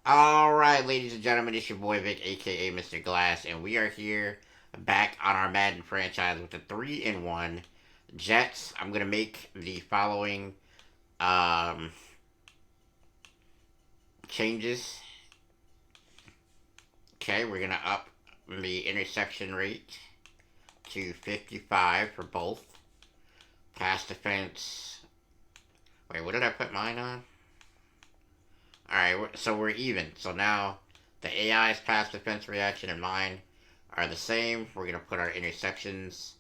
Alright, ladies and gentlemen, it's your boy Vic, aka Mr. Glass, and we are here back on our Madden franchise with the 3-in-1 Jets. I'm going to make the following um, changes. Okay, we're going to up the interception rate to 55 for both. Pass defense. Wait, what did I put mine on? Alright, so we're even. So now the AI's pass defense reaction and mine are the same. We're going to put our interceptions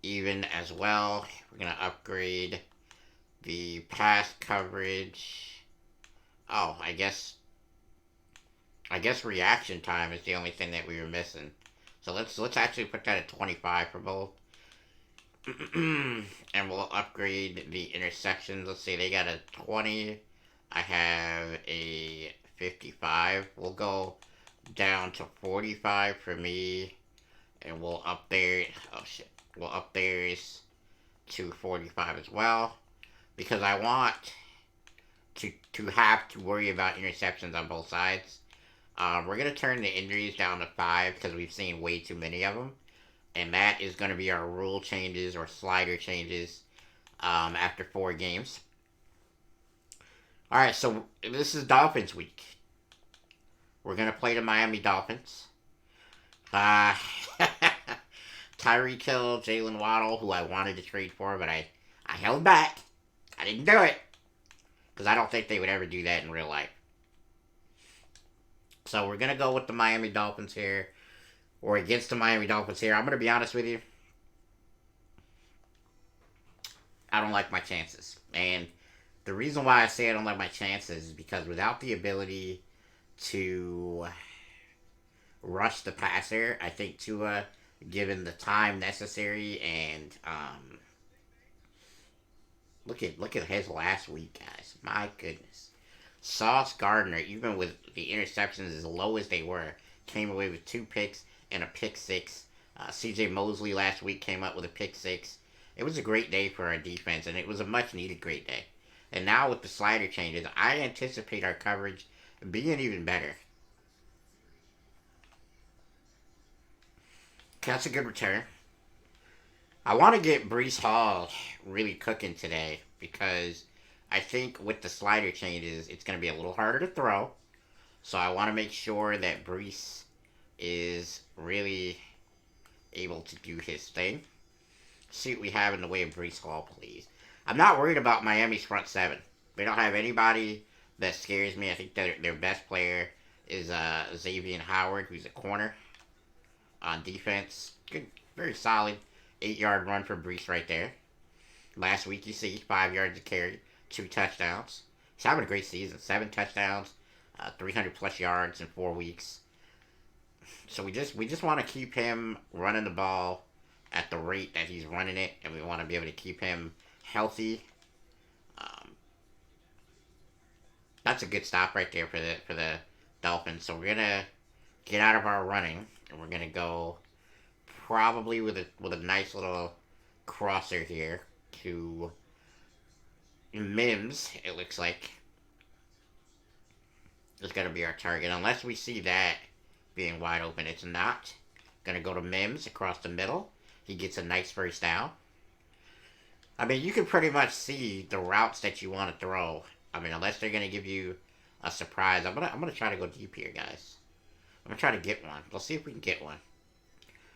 even as well. We're going to upgrade the pass coverage. Oh, I guess reaction time is the only thing that we were missing. So let's actually put that at 25 for both. And we'll upgrade the interceptions. Let's see, they got a 20. I have a 55. We'll go down to 45 for me, and we'll up there. Oh shit, we'll up theirs to 45 as well, because I want to have to worry about interceptions on both sides. We're gonna turn the injuries down to 5 because we've seen way too many of them, and that is gonna be our rule changes or slider changes after 4 games. All right, so this is Dolphins week. We're gonna play the Miami Dolphins. Uh, Tyreek Hill, Jalen Waddle, who I wanted to trade for, but I held back. I didn't do it because I don't think they would ever do that in real life. So we're gonna go with the Miami Dolphins here, or against the Miami Dolphins here. I'm gonna be honest with you. I don't like my chances, and the reason why I say I don't like my chances is because without the ability to rush the passer, I think Tua, given the time necessary, and look at his last week, guys. My goodness, Sauce Gardner, even with the interceptions as low as they were, came away with 2 picks and a pick six. C.J. Mosley last week came up with a pick six. It was a great day for our defense, and it was a much needed great day. And now with the slider changes, I anticipate our coverage being even better. That's a good return. I want to get Brees Hall really cooking today because I think with the slider changes, it's going to be a little harder to throw. So I want to make sure that Brees is really able to do his thing. See what we have in the way of Brees Hall, please. I'm not worried about Miami's front seven. They don't have anybody that scares me. I think their best player is Xavier Howard, who's a corner on defense. Good, very solid 8-yard run for Brees right there. Last week, you see 5 yards to carry, 2 touchdowns. He's having a great season. 7 touchdowns, 300 plus yards in 4 weeks. So we just want to keep him running the ball at the rate that he's running it, and we want to be able to keep him healthy. Um, that's a good stop right there for the Dolphins. So we're gonna get out of our running, and we're gonna go probably with a nice little crosser here to Mims. It looks like is gonna be our target, unless we see that being wide open. It's not. Gonna go to Mims across the middle. He gets a nice first down. I mean, you can pretty much see the routes that you want to throw. I mean, unless they're gonna give you a surprise. I'm gonna try to go deep here, guys. I'm gonna try to get one. Let's see if we can get one.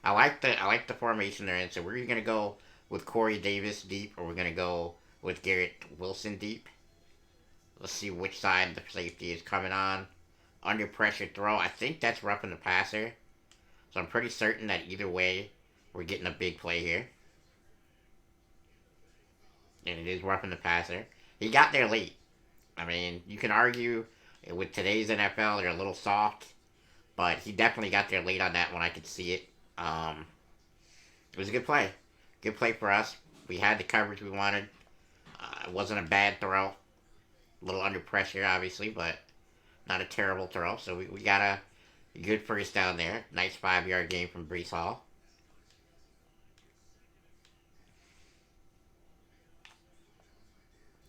I like the formation they're in. So we're gonna go with Corey Davis deep, or we're gonna go with Garrett Wilson deep. Let's see which side the safety is coming on. Under pressure throw. I think that's roughing the passer. So I'm pretty certain that either way, we're getting a big play here. And it is roughing the passer. He got there late. I mean, you can argue with today's NFL, they're a little soft. But he definitely got there late on that one. I could see it. It was a good play. Good play for us. We had the coverage we wanted. It wasn't a bad throw. A little under pressure, obviously, but not a terrible throw. So we got a good first down there. Nice 5-yard gain from Brees Hall.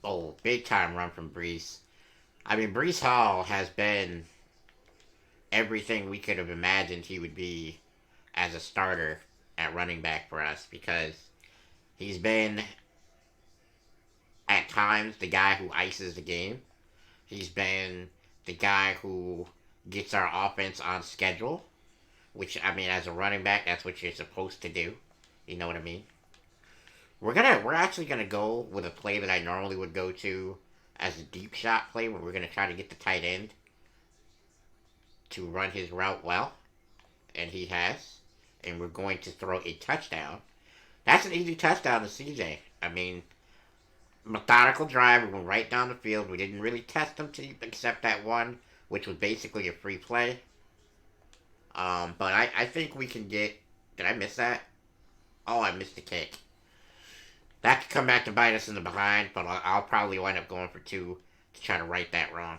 Oh, big time run from Brees. I mean, Brees Hall has been everything we could have imagined he would be as a starter at running back for us, because he's been at times the guy who ices the game. He's been the guy who gets our offense on schedule, which, I mean, as a running back, that's what you're supposed to do. You know what I mean? We're actually gonna go with a play that I normally would go to as a deep shot play, where we're gonna try to get the tight end to run his route well, and he has, and we're going to throw a touchdown. That's an easy touchdown to CJ. I mean, methodical drive. We went right down the field. We didn't really test him to except that one, which was basically a free play. But I think we can get. Did I miss that? Oh, I missed the kick. That could come back to bite us in the behind, but I'll probably wind up going for two to try to right that wrong.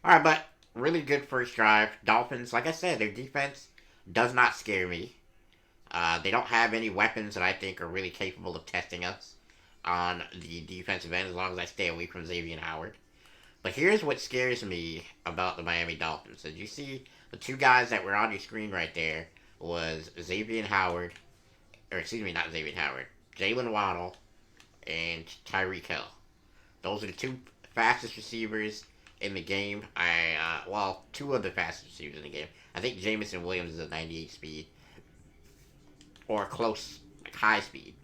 Alright, but really good first drive. Dolphins, like I said, their defense does not scare me. They don't have any weapons that I think are really capable of testing us on the defensive end, as long as I stay away from Xavier Howard. But here's what scares me about the Miami Dolphins. As you see, the two guys that were on your screen right there was Xavier Howard, or excuse me, not Xavier Howard, Jalen Waddle and Tyreek Hill. Those are the two fastest receivers in the game. Well, two of the fastest receivers in the game. I think Jamison Williams is a 98 speed, or close, like high speed.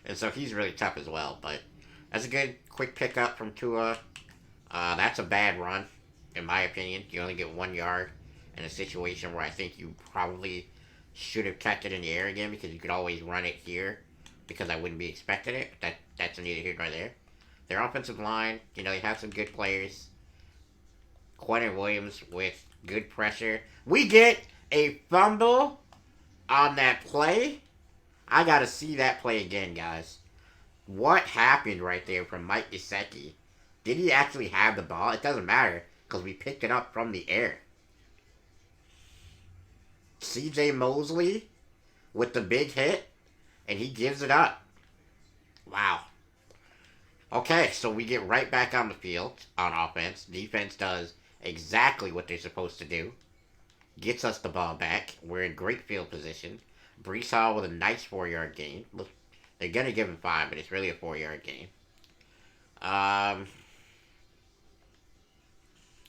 And so he's really tough as well. But that's a good quick pickup from Tua. That's a bad run, in my opinion. You only get 1 yard in a situation where I think you probably should have kept it in the air again, because you could always run it here, because I wouldn't be expecting it. That's neither here nor there. Their offensive line, they have some good players. Quentin Williams with good pressure. We get a fumble on that play. I gotta see that play again, guys. What happened right there from Mike Gesicki? Did he actually have the ball? It doesn't matter, because we picked it up from the air. C.J. Mosley with the big hit, and he gives it up. Wow. Okay, so we get right back on the field on offense. Defense does exactly what they're supposed to do. Gets us the ball back. We're in great field position. Brees Hall with a nice 4-yard gain. They're going to give him 5, but it's really a 4-yard gain. I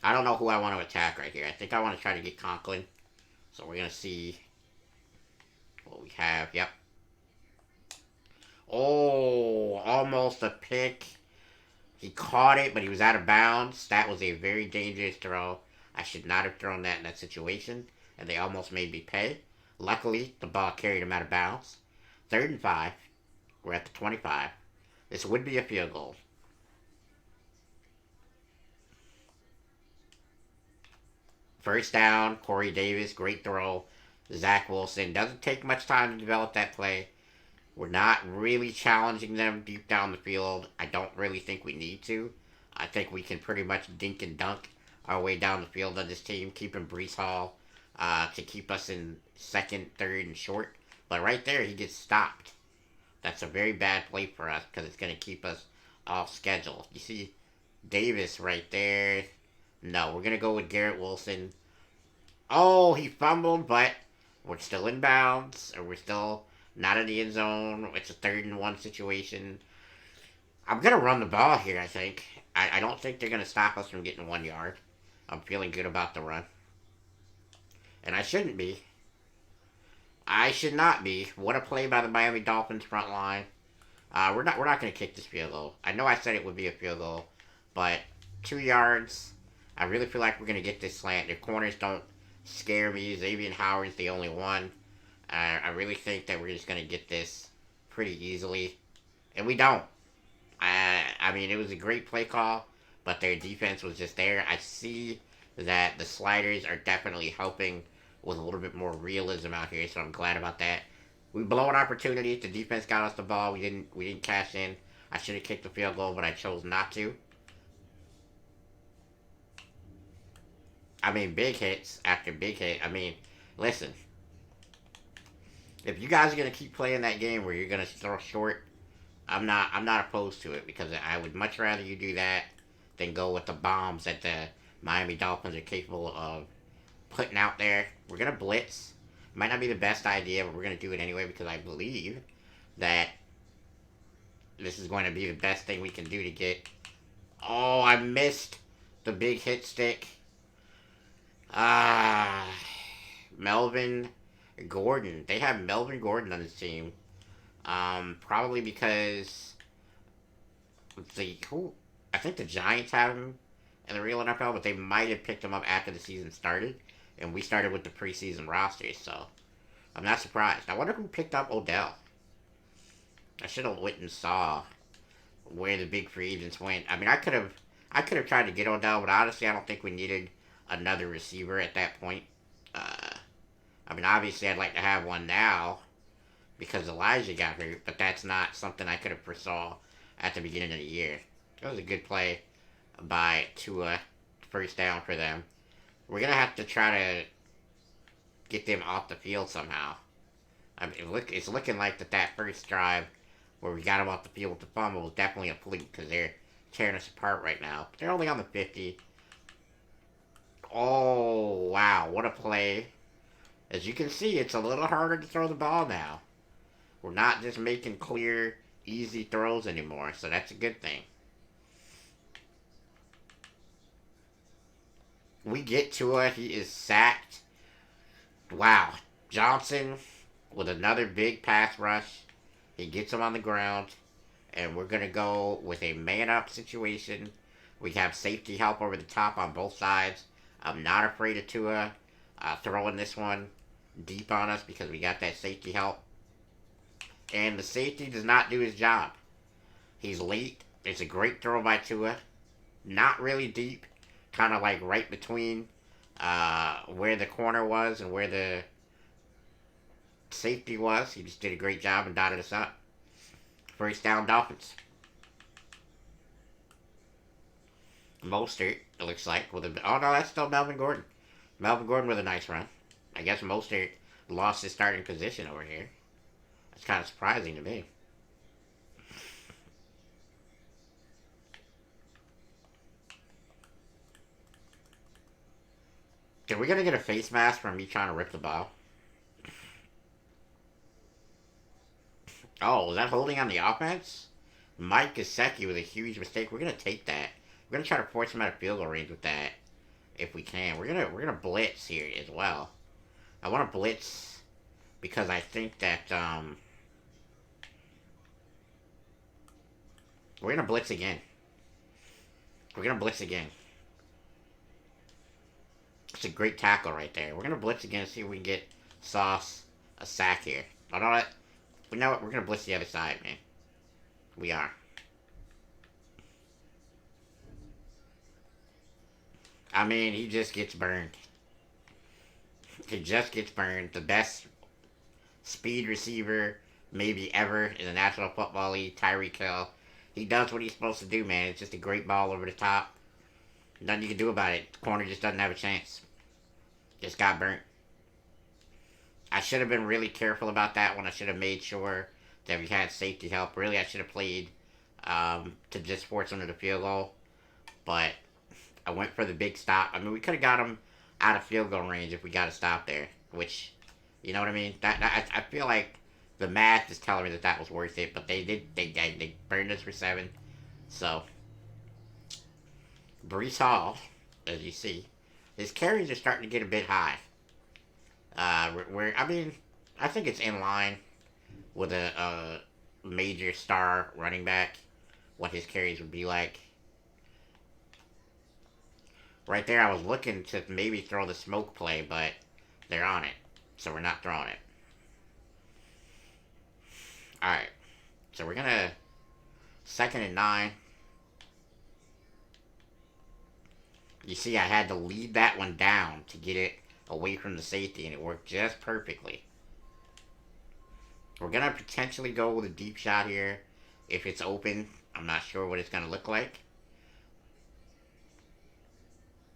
don't know who I want to attack right here. I think I want to try to get Conklin. So we're going to see what we have. Yep. Oh, almost a pick. He caught it, but he was out of bounds. That was a very dangerous throw. I should not have thrown that in that situation, and they almost made me pay. Luckily, the ball carried him out of bounds. 3rd and 5. We're at the 25. This would be a field goal. First down, Corey Davis, great throw. Zach Wilson. Doesn't take much time to develop that play. We're not really challenging them deep down the field. I don't really think we need to. I think we can pretty much dink and dunk our way down the field on this team, keeping Brees Hall to keep us in 2nd, 3rd, and short. But right there, he gets stopped. That's a very bad play for us, because it's going to keep us off schedule. You see Davis right there. No, we're going to go with Garrett Wilson. Oh, he fumbled, but we're still in bounds, or we're still not in the end zone. It's a 3rd and 1 situation. I'm going to run the ball here, I think. I don't think they're going to stop us from getting 1 yard. I'm feeling good about the run. And I shouldn't be. I should not be. What a play by the Miami Dolphins front line. We're not going to kick this field goal. I know I said it would be a field goal, but 2 yards. I really feel like we're going to get this slant. Their corners don't scare me. Xavier Howard's the only one. I really think that we're just going to get this pretty easily. And we don't. I mean, it was a great play call, but their defense was just there. I see that the sliders are definitely helping with a little bit more realism out here, so I'm glad about that. We blow an opportunity. The defense got us the ball. We didn't cash in. I should have kicked the field goal, but I chose not to. I mean, big hits after big hit. I mean, listen. If you guys are gonna keep playing that game where you're gonna throw short, I'm not opposed to it, because I would much rather you do that than go with the bombs that the Miami Dolphins are capable of putting out there. We're gonna blitz. Might not be the best idea, but we're gonna do it anyway because I believe that this is going to be the best thing we can do to get. Oh, I missed the big hit stick. Ah, Melvin Gordon. They have Melvin Gordon on this team. Probably because I think the Giants have him in the real NFL, but they might have picked him up after the season started, and we started with the preseason roster, so I'm not surprised. I wonder who picked up Odell. I should have went and saw where the big free agents went. I mean, I could have tried to get Odell, but honestly, I don't think we needed another receiver at that point. I mean, obviously, I'd like to have one now because Elijah got hurt, but that's not something I could have foresaw at the beginning of the year. It was a good play by Tua, first down for them. We're gonna have to try to get them off the field somehow. I mean, it's looking like that first drive where we got them off the field with the fumble was definitely a fluke because they're tearing us apart right now. They're only on the 50. Oh, wow, what a play. As you can see, it's a little harder to throw the ball now. We're not just making clear, easy throws anymore, so that's a good thing. We get to it, he is sacked. Wow, Johnson with another big pass rush. He gets him on the ground, and we're going to go with a man-up situation. We have safety help over the top on both sides. I'm not afraid of Tua throwing this one deep on us because we got that safety help. And the safety does not do his job. He's late. It's a great throw by Tua. Not really deep. Kind of like right between where the corner was and where the safety was. He just did a great job and dotted us up. First down, Dolphins. Mostert, it looks like, with a... Oh, no, that's still Melvin Gordon. Melvin Gordon with a nice run. I guess Mostert lost his starting position over here. That's kind of surprising to me. Are we going to get a face mask from me trying to rip the ball? Oh, was that holding on the offense? Mike Gesicki with a huge mistake. We're going to take that. We're going to try to force him out of field goal range with that if we can. We're gonna blitz here as well. I want to blitz because I think that we're gonna blitz again. We're gonna blitz again. It's a great tackle right there. We're gonna blitz again and see if we can get Sauce a sack here. Oh no, you know what? We're gonna blitz the other side, man. We are. I mean, he just gets burned. He just gets burned. The best speed receiver maybe ever in the National Football League, Tyreek Hill. He does what he's supposed to do, man. It's just a great ball over the top. Nothing you can do about it. The corner just doesn't have a chance. Just got burnt. I should have been really careful about that one. I should have made sure that we had safety help. Really, I should have played to just force him to the field goal. But I went for the big stop. I mean, we could have got him out of field goal range if we got a stop there. Which, you know what I mean? I feel like the math is telling me that was worth it. But they burned us for 7. So, Brees Hall, as you see, his carries are starting to get a bit high. I think it's in line with a major star running back, what his carries would be like. Right there, I was looking to maybe throw the smoke play, but they're on it, so we're not throwing it. Alright, so we're gonna 2nd and 9. You see, I had to lead that one down to get it away from the safety, and it worked just perfectly. We're going to potentially go with a deep shot here. If it's open, I'm not sure what it's going to look like.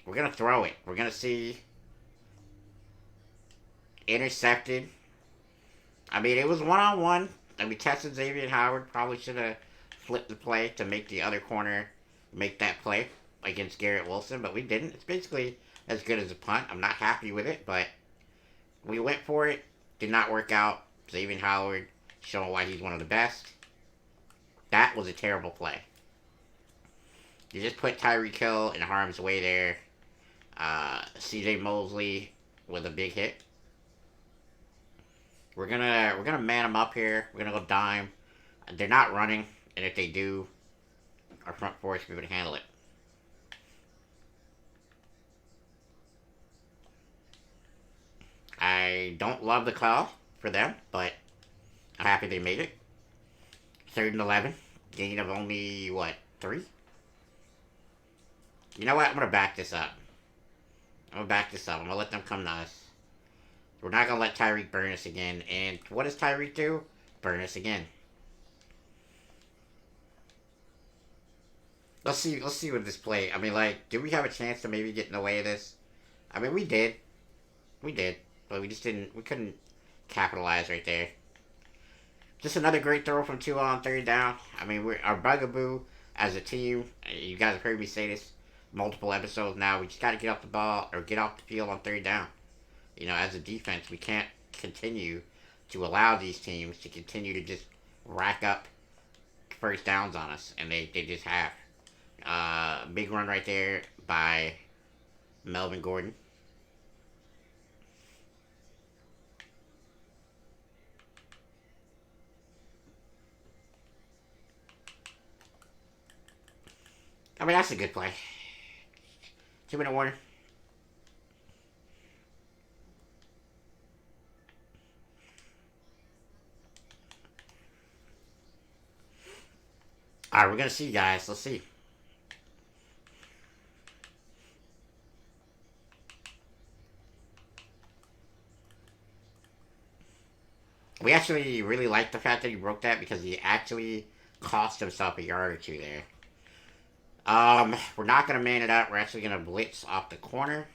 We're going to throw it. We're going to see. Intercepted. I mean, it was one-on-one. And we tested Xavier Howard. Probably should have flipped the play to make the other corner make that play. against Garrett Wilson, but we didn't. It's basically as good as a punt. I'm not happy with it, but we went for it. Did not work out. Xavier Howard showing why he's one of the best. That was a terrible play. You just put Tyreek Hill in harm's way there. C.J. Mosley with a big hit. We're gonna man them up here. We're gonna go dime. They're not running, and if they do, our front four should be able to handle it. I don't love the call for them, but I'm happy they made it. 3rd and 11. Gain of only, what, 3? You know what? I'm going to back this up. I'm going to let them come to us. We're not going to let Tyreek burn us again. And what does Tyreek do? Burn us again. Let's see with this play. I mean, like, do we have a chance to maybe get in the way of this? I mean, we did. We did. But we just didn't, we couldn't capitalize right there. Just another great throw from Tua on 3rd down. I mean, our bugaboo as a team, you guys have heard me say this multiple episodes now, we just got to get off the ball, or get off the field on 3rd down. You know, as a defense, we can't continue to allow these teams to continue to just rack up 1st downs on us, and they just have. Big run right there by Melvin Gordon. I mean, that's a good play. 2-minute warning. Alright, we're gonna see, guys. Let's see. We actually really like the fact that he broke that because he actually cost himself a yard or 2 there. We're not going to man it up. We're actually going to blitz off the corner.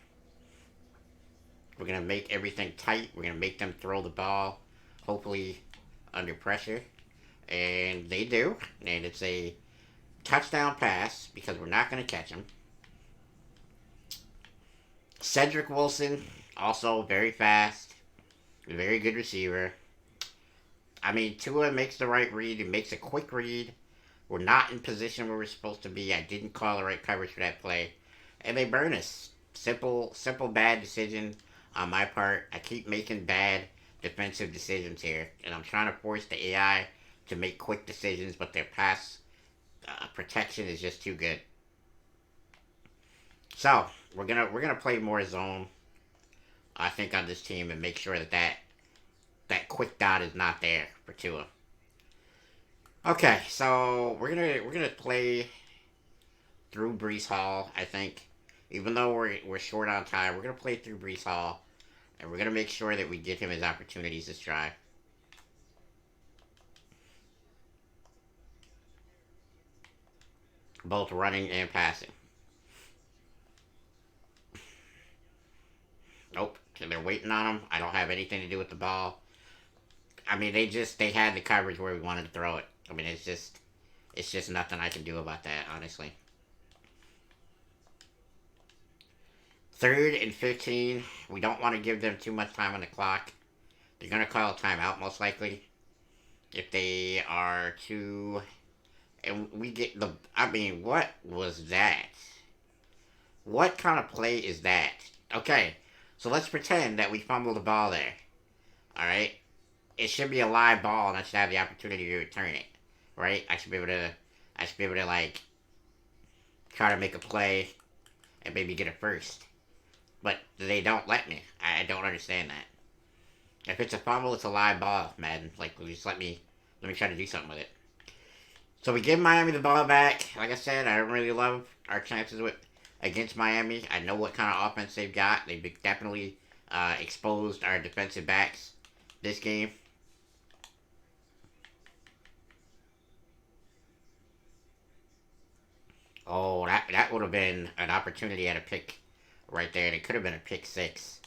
We're going to make everything tight. We're going to make them throw the ball, hopefully under pressure. And they do. And it's a touchdown pass because we're not going to catch him. Cedric Wilson, also very fast. Very good receiver. I mean, Tua makes the right read. He makes a quick read. We're not in position where we're supposed to be. I didn't call the right coverage for that play. And they burn us. Simple bad decision on my part. I keep making bad defensive decisions here. And I'm trying to force the AI to make quick decisions, but their pass protection is just too good. So, we're gonna play more zone, I think, on this team and make sure that quick dot is not there for Tua. Okay, so we're gonna play through Breece Hall, I think. Even though we're short on time, we're gonna play through Breece Hall, and we're gonna make sure that we give him his opportunities this drive. Both running and passing. Nope, they're waiting on him. I don't have anything to do with the ball. I mean, they had the coverage where we wanted to throw it. I mean, it's just nothing I can do about that, honestly. 3rd and 15. We don't want to give them too much time on the clock. They're going to call a timeout, most likely. If they are too... And we get the... I mean, what was that? What kind of play is that? Okay, so let's pretend that we fumbled the ball there. Alright? It should be a live ball, and I should have the opportunity to return it. Right? I should be able to, like, try to make a play and maybe get a first. But they don't let me. I don't understand that. If it's a fumble, it's a live ball, Madden. Like, just let me try to do something with it. So we give Miami the ball back. Like I said, I don't really love our chances against Miami. I know what kind of offense they've got. They've definitely exposed our defensive backs this game. Oh, that would have been an opportunity at a pick right there. And it could have been a pick 6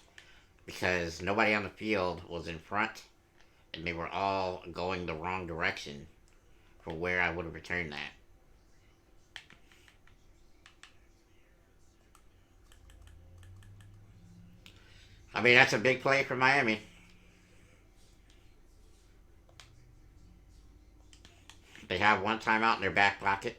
because nobody on the field was in front, and they were all going the wrong direction for where I would have returned that. I mean, that's a big play for Miami. They have one timeout in their back pocket.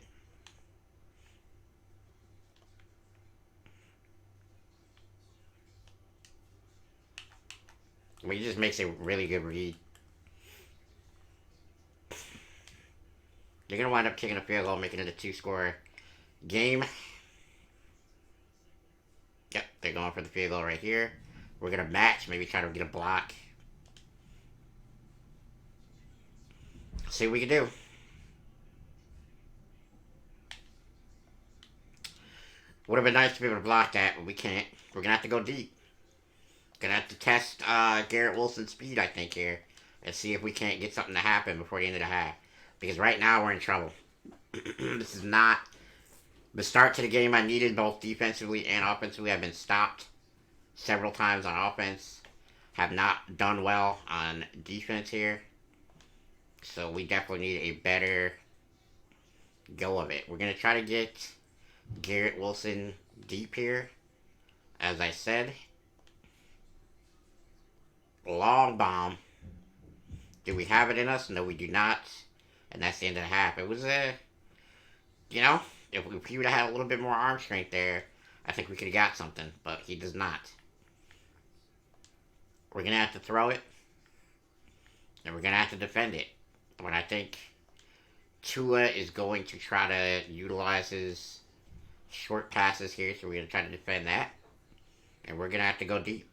I mean, he just makes a really good read. They're going to wind up kicking a field goal, making it a two-score game. Yep, they're going for the field goal right here. We're going to match, maybe try to get a block. See what we can do. Would have been nice to be able to block that, but we can't. We're going to have to go deep. Going to have to test Garrett Wilson's speed, I think, here. And see if we can't get something to happen before the end of the half. Because right now we're in trouble. This is not the start to the game I needed, both defensively and offensively. I've been stopped several times on offense. Have not done well on defense here. So we definitely need a better go of it. We're going to try to get Garrett Wilson deep here. As I said. Long bomb. Do we have it in us? No, we do not. And that's the end of the half. It was you know, if he would have had a little bit more arm strength there, I think we could have got something. But he does not. We're going to have to throw it. And we're going to have to defend it. But I think Tua is going to try to utilize his short passes here. So we're going to try to defend that. And we're going to have to go deep.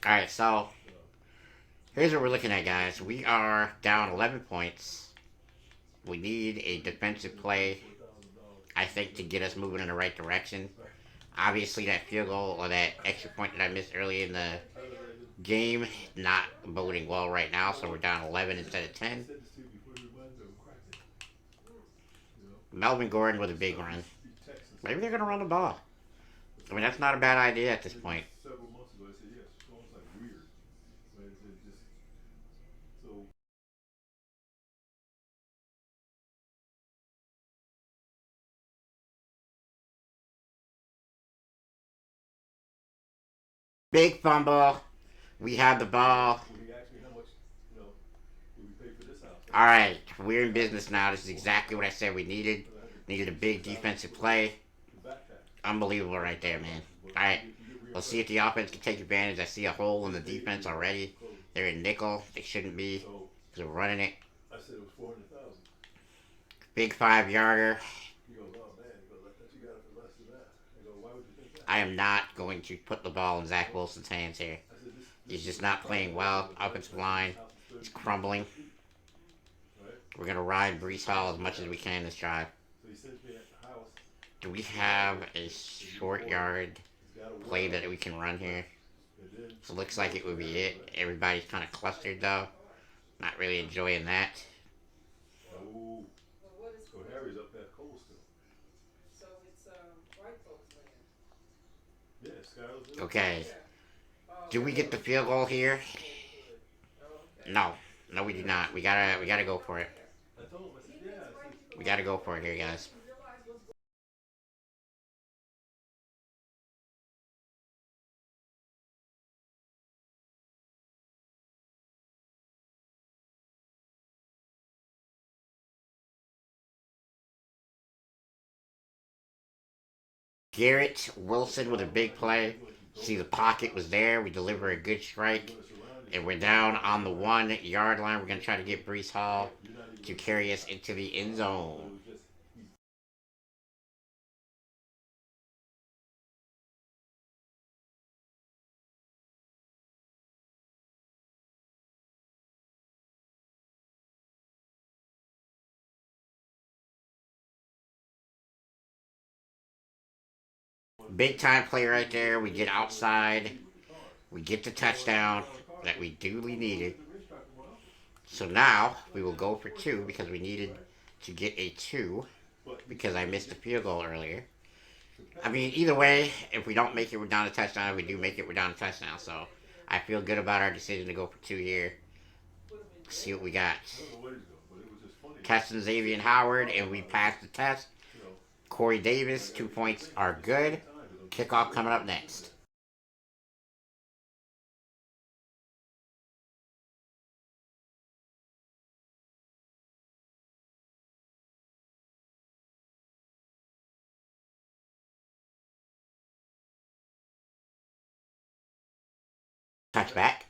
Alright, so here's what we're looking at, guys. We are down 11 points. We need a defensive play, I think, to get us moving in the right direction. Obviously, that field goal or that extra point that I missed early in the game, not boding well right now, so we're down 11 instead of 10. Melvin Gordon with a big run. Maybe they're going to run the ball. I mean, that's not a bad idea at this point. Big fumble. We have the ball. Alright, we're in business now. This is exactly what I said we needed. Needed a big defensive play. Unbelievable right there, man. Alright, let's see if the offense can take advantage. I see a hole in the defense already. They're in nickel. They shouldn't be, because we're running it. Big 5-yarder. I am not going to put the ball in Zach Wilson's hands here. He's just not playing well. Offensive line is crumbling. We're going to ride Brees Hall as much as we can this drive. Do we have a short yard play that we can run here? So it looks like it would be it. Everybody's kind of clustered, though. Not really enjoying that. Okay. Do we get the field goal here? No. No, we do not. We gotta go for it. We gotta go for it here, guys. Garrett Wilson with a big play. See, the pocket was there. We deliver a good strike. And we're down on the 1-yard line. We're going to try to get Brees Hall to carry us into the end zone. Big time play right there. We get outside. We get the touchdown that we duly needed. So now we will go for 2 because we needed to get a 2 because I missed the field goal earlier. I mean, either way, if we don't make it, we're down a touchdown. If we do make it, we're down a touchdown. So I feel good about our decision to go for 2 here. See what we got. Testing Xavier Howard, and we passed the test. Corey Davis, 2 points are good. Kickoff coming up next. Touchback.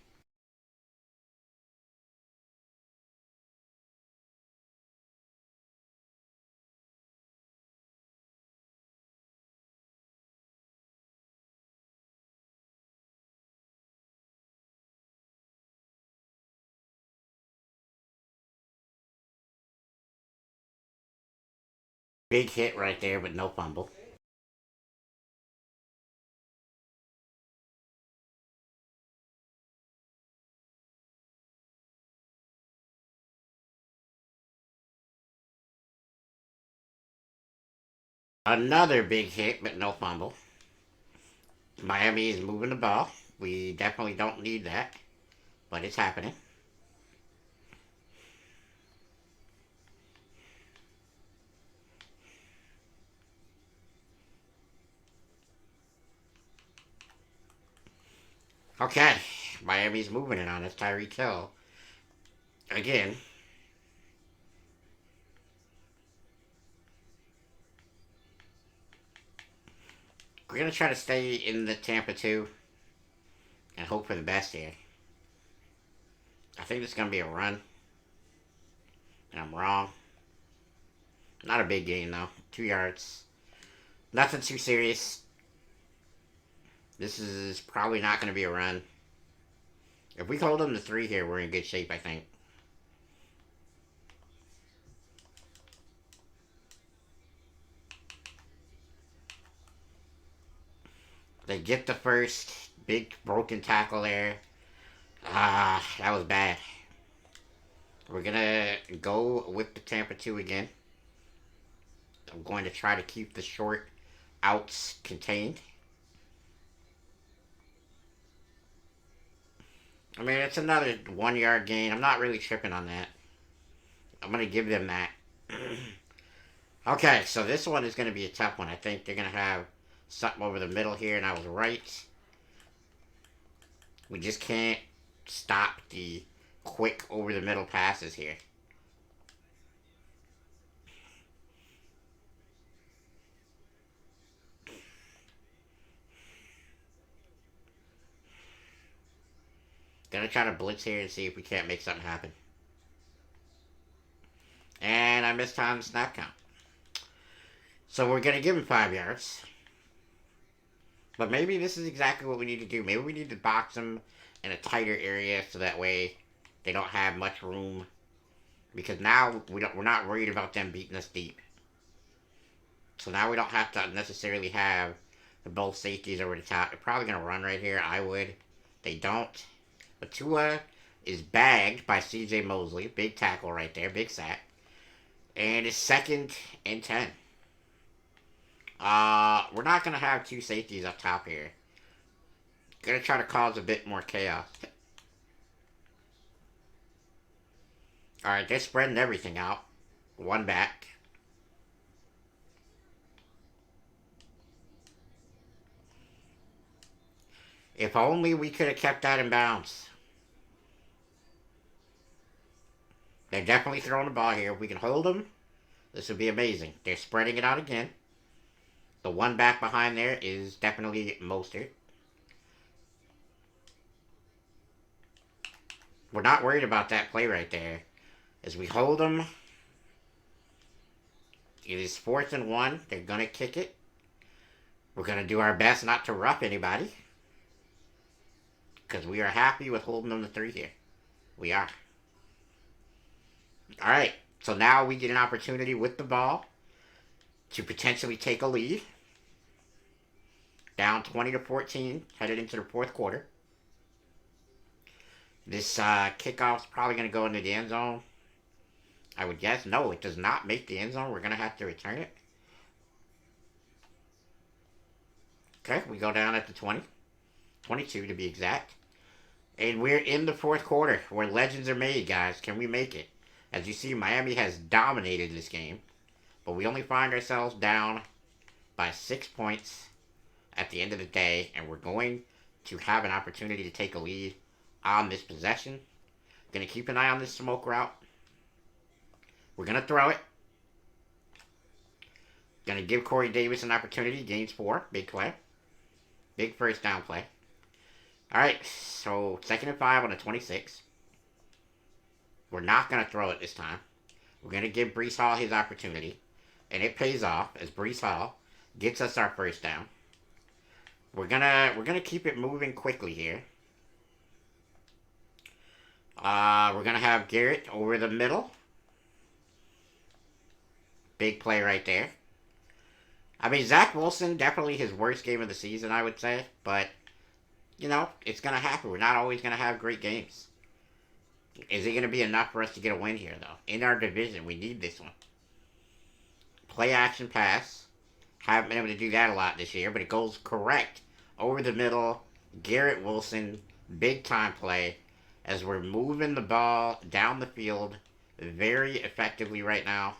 Big hit right there, but no fumble. Another big hit, but no fumble. Miami is moving the ball. We definitely don't need that, but it's happening. Okay, Miami's moving it on us. Tyreek Hill. Again. We're going to try to stay in the Tampa 2 and hope for the best here. I think this is going to be a run. And I'm wrong. Not a big game, though. 2 yards. Nothing too serious. This is probably not going to be a run. If we hold them to 3 here, we're in good shape, I think. They get the first big broken tackle there. That was bad. We're going to go with the Tampa 2 again. I'm going to try to keep the short outs contained. I mean, it's another 1 yard gain. I'm not really tripping on that. I'm going to give them that. Okay, so this one is going to be a tough one. I think they're going to have something over the middle here, and I was right. We just can't stop the quick over the middle passes here. Gonna try to blitz here and see if we can't make something happen. And I missed time the snap count. So we're gonna give him 5 yards. But maybe this is exactly what we need to do. Maybe we need to box them in a tighter area so that way they don't have much room. Because now we're not worried about them beating us deep. So now we don't have to necessarily have the both safeties over the top. They're probably going to run right here. I would. They don't. But Tua is bagged by C.J. Mosley. Big tackle right there. Big sack. And it's 2nd and 10. We're not going to have 2 safeties up top here. Going to try to cause a bit more chaos. Alright, they're spreading everything out. 1 back. If only we could have kept that in bounds. They're definitely throwing the ball here. If we can hold them, this would be amazing. They're spreading it out again. The 1 back behind there is definitely Mostert. We're not worried about that play right there. As we hold them, it is 4th and 1. They're going to kick it. We're going to do our best not to rough anybody. Because we are happy with holding them to 3 here. We are. Alright, so now we get an opportunity with the ball to potentially take a lead. Down 20-14, headed into the 4th quarter. This kickoff's probably going to go into the end zone. I would guess. No, it does not make the end zone. We're going to have to return it. Okay, we go down at the 20. 22 to be exact. And we're in the 4th quarter where legends are made, guys. Can we make it? As you see, Miami has dominated this game, but we only find ourselves down by 6 points at the end of the day, and we're going to have an opportunity to take a lead on this possession. Gonna keep an eye on this smoke route. We're gonna throw it. Gonna give Corey Davis an opportunity. Gains 4. Big play. Big first down play. Alright, so 2nd and 5 on the 26. We're not gonna throw it this time. We're gonna give Breece Hall his opportunity. And it pays off as Breece Hall gets us our first down. We're gonna keep it moving quickly here. We're gonna have Garrett over the middle. Big play right there. I mean, Zach Wilson, definitely his worst game of the season, I would say. But, you know, it's going to happen. We're not always going to have great games. Is it going to be enough for us to get a win here, though? In our division, we need this one. Play action pass. Haven't been able to do that a lot this year, but it goes correct. Over the middle. Garrett Wilson, big time play. As we're moving the ball down the field very effectively right now.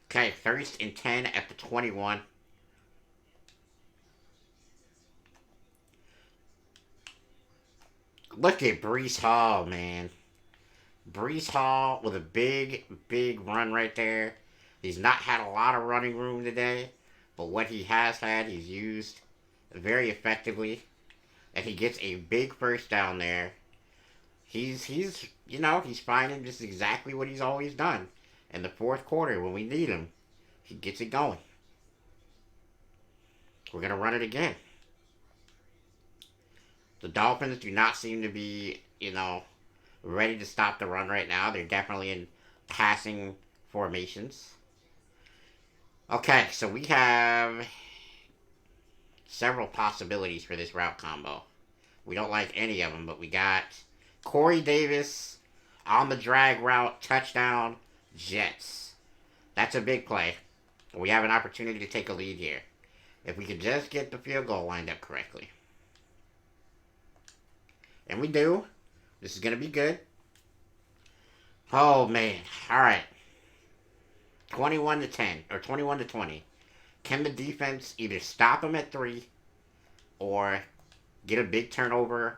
Okay, 1st and 10 at the 21. Look at Breece Hall, man. Breece Hall with a big, big run right there. He's not had a lot of running room today, but what he has had, he's used very effectively. And he gets a big first down there. He's finding just exactly what he's always done. In the 4th quarter, when we need him, he gets it going. We're going to run it again. The Dolphins do not seem to be, ready to stop the run right now. They're definitely in passing formations. Okay, so we have several possibilities for this route combo. We don't like any of them, but we got Corey Davis on the drag route, touchdown, Jets. That's a big play. We have an opportunity to take a lead here. If we could just get the field goal lined up correctly. And we do. This is going to be good. Oh, man. All right. 21-10, or 21-20. Can the defense either stop them at 3 or get a big turnover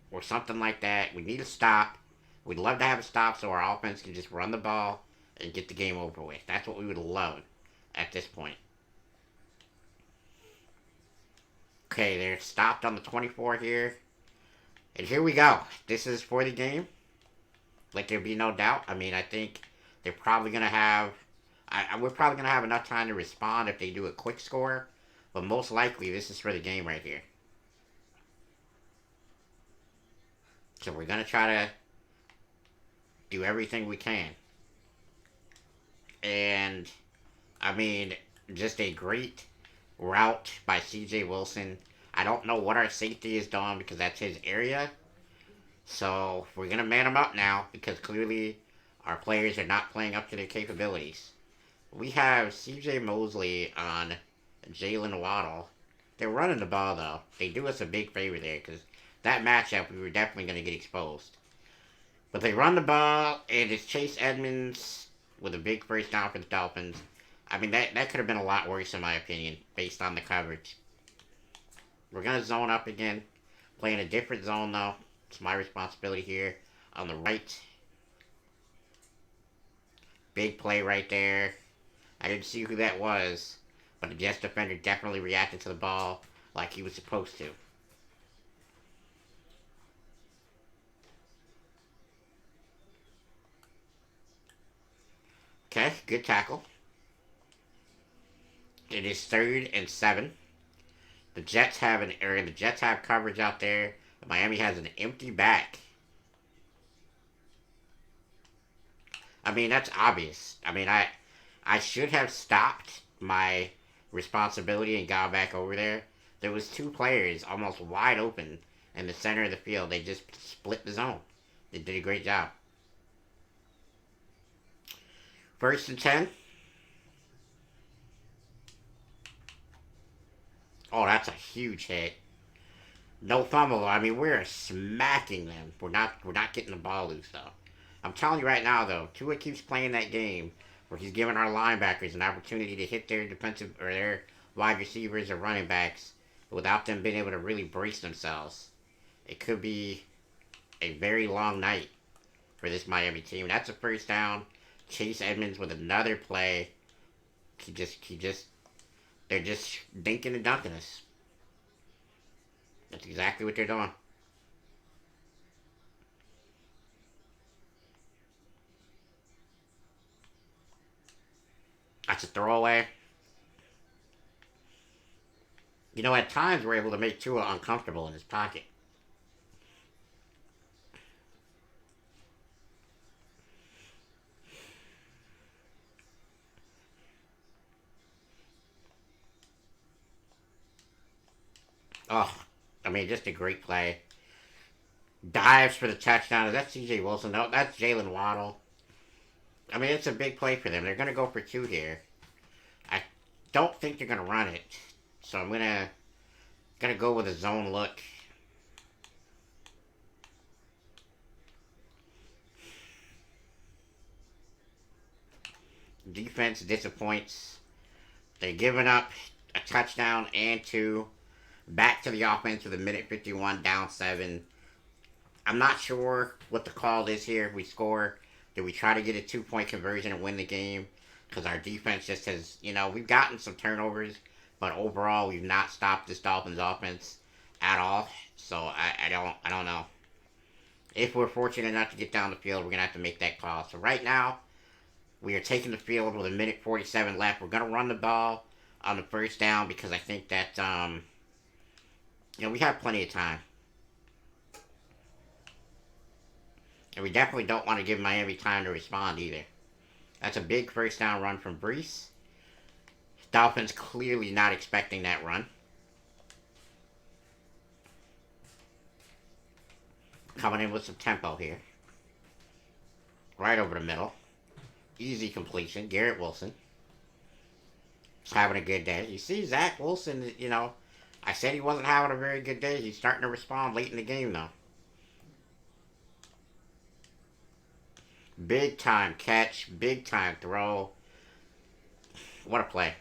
or something like that? We need a stop. We'd love to have a stop so our offense can just run the ball and get the game over with. That's what we would love at this point. Okay, they're stopped on the 24 here. And here we go. This is for the game. Let there be no doubt. I mean, I think they're probably going to have... we're probably going to have enough time to respond if they do a quick score. But most likely, this is for the game right here. So we're going to try to do everything we can. And, I mean, just a great route by C.J. Wilson. I don't know what our safety is doing because that's his area. So, we're going to man him up now because clearly our players are not playing up to their capabilities. We have C.J. Mosley on Jalen Waddle. They're running the ball, though. They do us a big favor there because that matchup, we were definitely going to get exposed. But they run the ball, and it's Chase Edmonds with a big first down for the Dolphins. I mean, that could have been a lot worse, in my opinion, based on the coverage. We're going to zone up again. Playing a different zone, though. It's my responsibility here. On the right. Big play right there. I didn't see who that was, but the Jets defender definitely reacted to the ball like he was supposed to. Okay, good tackle. It is 3rd and 7. The Jets have coverage out there. Miami has an empty back. I mean, that's obvious. I mean, I should have stopped my responsibility and gone back over there. There was 2 players almost wide open in the center of the field. They just split the zone. They did a great job. 1st and 10. Oh, that's a huge hit. No fumble. I mean, we're smacking them. We're not getting the ball loose though. I'm telling you right now though, Tua keeps playing that game where he's giving our linebackers an opportunity to hit their defensive or their wide receivers or running backs without them being able to really brace themselves. It could be a very long night for this Miami team. That's a first down. Chase Edmonds with another play. He just, they're just dinking and dunking us. That's exactly what they're doing. That's a throwaway. You know, at times we're able to make Tua uncomfortable in his pocket. Oh, I mean, just a great play. Dives for the touchdown. Is that C.J. Wilson? No, that's Jalen Waddle. I mean, it's a big play for them. They're going to go for two here. I don't think they're going to run it. So I'm gonna go with a zone look. Defense disappoints. They're giving up a touchdown and two. Back to the offense with a minute 51, down seven. I'm not sure what the call is here. If we score, do we try to get a 2 point conversion and win the game? Because our defense just has, we've gotten some turnovers, but overall we've not stopped this Dolphins offense at all. So I don't know. If we're fortunate enough to get down the field, we're gonna have to make that call. So right now, we are taking the field with a minute 47 left. We're gonna run the ball on the first down because I think that we have plenty of time. And we definitely don't want to give Miami time to respond either. That's a big first down run from Brees. Dolphins clearly not expecting that run. Coming in with some tempo here. Right over the middle. Easy completion. Garrett Wilson. He's having a good day. You see Zach Wilson, I said he wasn't having a very good day. He's starting to respond late in the game though. Big time catch. Big time throw. What a play.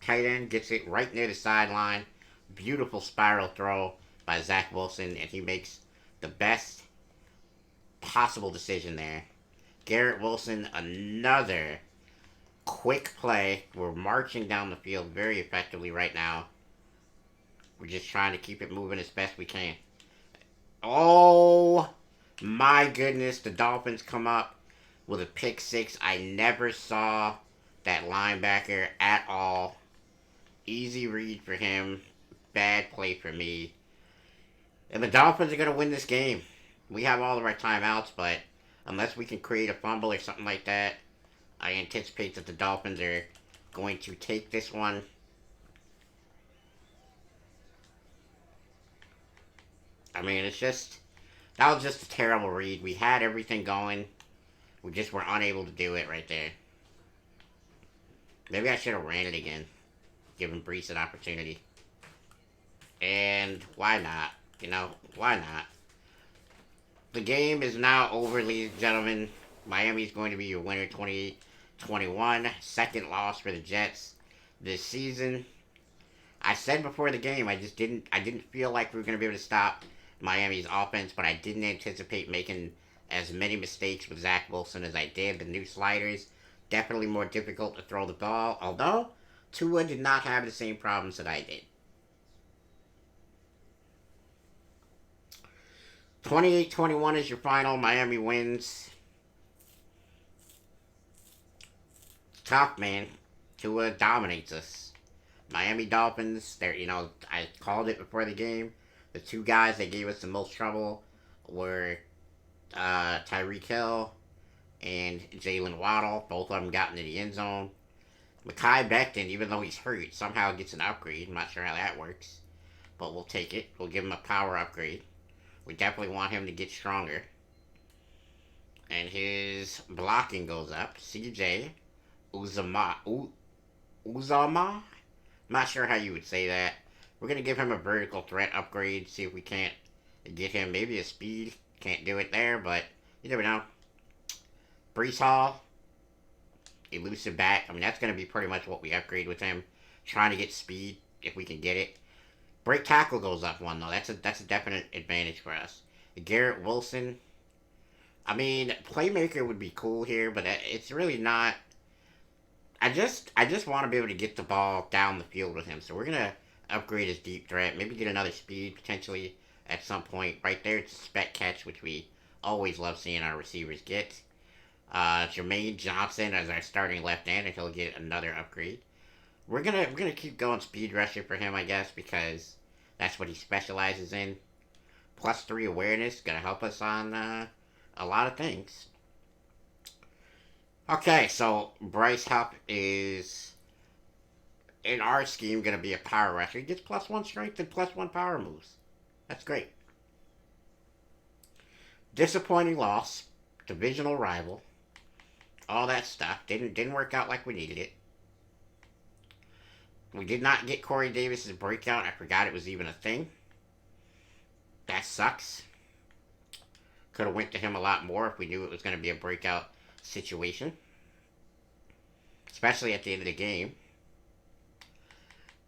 Tight end gets it right near the sideline. Beautiful spiral throw by Zach Wilson, and he makes the best possible decision there. Garrett Wilson, another quick play. We're marching down the field very effectively right now. We're just trying to keep it moving as best we can. Oh my goodness, the Dolphins come up with a pick six. I never saw that linebacker at all. Easy read for him. Bad play for me. And the Dolphins are going to win this game. We have all of our timeouts, but unless we can create a fumble or something like that, I anticipate that the Dolphins are going to take this one. I mean, that was just a terrible read. We had everything going. We just were unable to do it right there. Maybe I should have ran it again. Given Brees an opportunity. And why not? Why not? The game is now over, ladies and gentlemen. Miami's going to be your winner 2021. Second loss for the Jets this season. I said before the game, I didn't feel like we were going to be able to stop Miami's offense, but I didn't anticipate making as many mistakes with Zach Wilson as I did. The new sliders, definitely more difficult to throw the ball, although Tua did not have the same problems that I did. 28-21 is your final. Miami wins. Tough, man. Tua dominates us. Miami Dolphins, I called it before the game. The two guys that gave us the most trouble were Tyreek Hill and Jalen Waddle. Both of them got into the end zone. Mekhi Becton, even though he's hurt, somehow gets an upgrade. I'm not sure how that works, but we'll take it. We'll give him a power upgrade. We definitely want him to get stronger. And his blocking goes up. CJ Uzama. Uzama? Not sure how you would say that. We're gonna give him a vertical threat upgrade. See if we can't get him maybe a speed. Can't do it there, but you never know. Brees Hall, elusive back. I mean, that's gonna be pretty much what we upgrade with him. Trying to get speed if we can get it. Break tackle goes up one though. That's a definite advantage for us. Garrett Wilson. I mean, playmaker would be cool here, but it's really not. I just want to be able to get the ball down the field with him. So we're gonna upgrade his deep threat. Maybe get another speed potentially at some point. Right there, it's a spec catch, which we always love seeing our receivers get. Jermaine Johnson as our starting left hand, and he'll get another upgrade. We're gonna keep going speed rusher for him, I guess, because that's what he specializes in. +3 awareness, gonna help us on a lot of things. Okay, so Bryce Hupp is in our scheme gonna be a power rusher. He gets +1 strength and +1 power moves. That's great. Disappointing loss, divisional rival, all that stuff didn't work out like we needed it. We did not get Corey Davis's breakout. I forgot it was even a thing. That sucks. Could have went to him a lot more if we knew it was going to be a breakout situation, especially at the end of the game.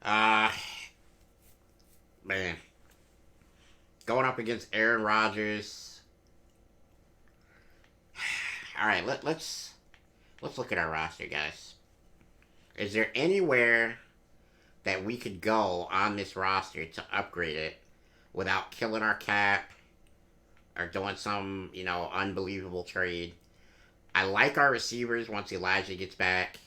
Uh, man, going up against Aaron Rodgers. All right, let's look at our roster, guys. Is there anywhere that we could go on this roster to upgrade it without killing our cap or doing some, unbelievable trade? I like our receivers once Elijah gets back.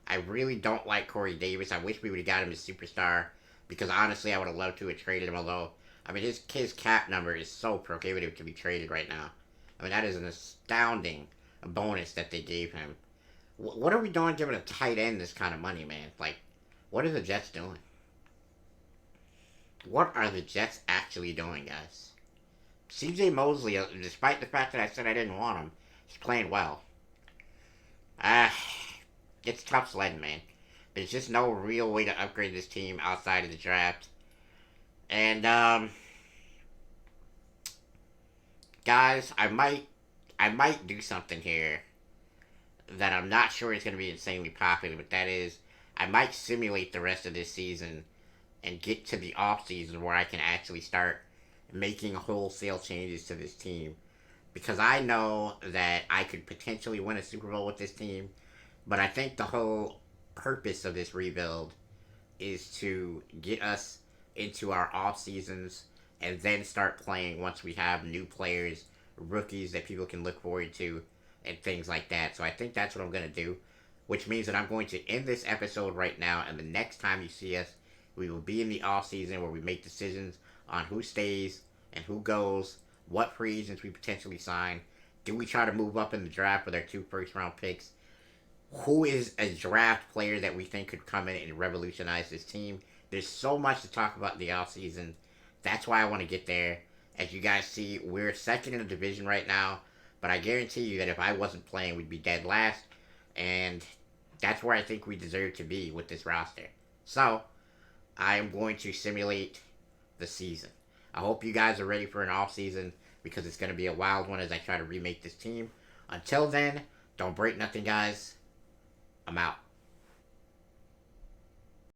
I really don't like Corey Davis. I wish we would have got him as superstar because honestly, I would have loved to have traded him. Although, I mean, his cap number is so prohibitive to be traded right now. I mean, that is an astounding bonus that they gave him. What are we doing giving a tight end this kind of money, man? Like, what are the Jets doing? What are the Jets actually doing, guys? CJ Mosley, despite the fact that I said I didn't want him, he's playing well. It's tough sledding, man. There's just no real way to upgrade this team outside of the draft. And, guys, I might do something here that I'm not sure is going to be insanely popular, but that is, I might simulate the rest of this season and get to the off season where I can actually start making wholesale changes to this team, because I know that I could potentially win a Super Bowl with this team, but I think the whole purpose of this rebuild is to get us into our off seasons and then start playing once we have new players, rookies that people can look forward to, and things like that. So I think that's what I'm going to do, which means that I'm going to end this episode right now, and the next time you see us, we will be in the off season where we make decisions on who stays and who goes, what free agents we potentially sign. Do we try to move up in the draft with our 2 first-round picks? Who is a draft player that we think could come in and revolutionize this team? There's so much to talk about in the offseason. That's why I want to get there. As you guys see, we're second in the division right now, but I guarantee you that if I wasn't playing, we'd be dead last, and that's where I think we deserve to be with this roster. So, I am going to simulate the season. I hope you guys are ready for an off season, because it's going to be a wild one as I try to remake this team. Until then, don't break nothing, guys. I'm out.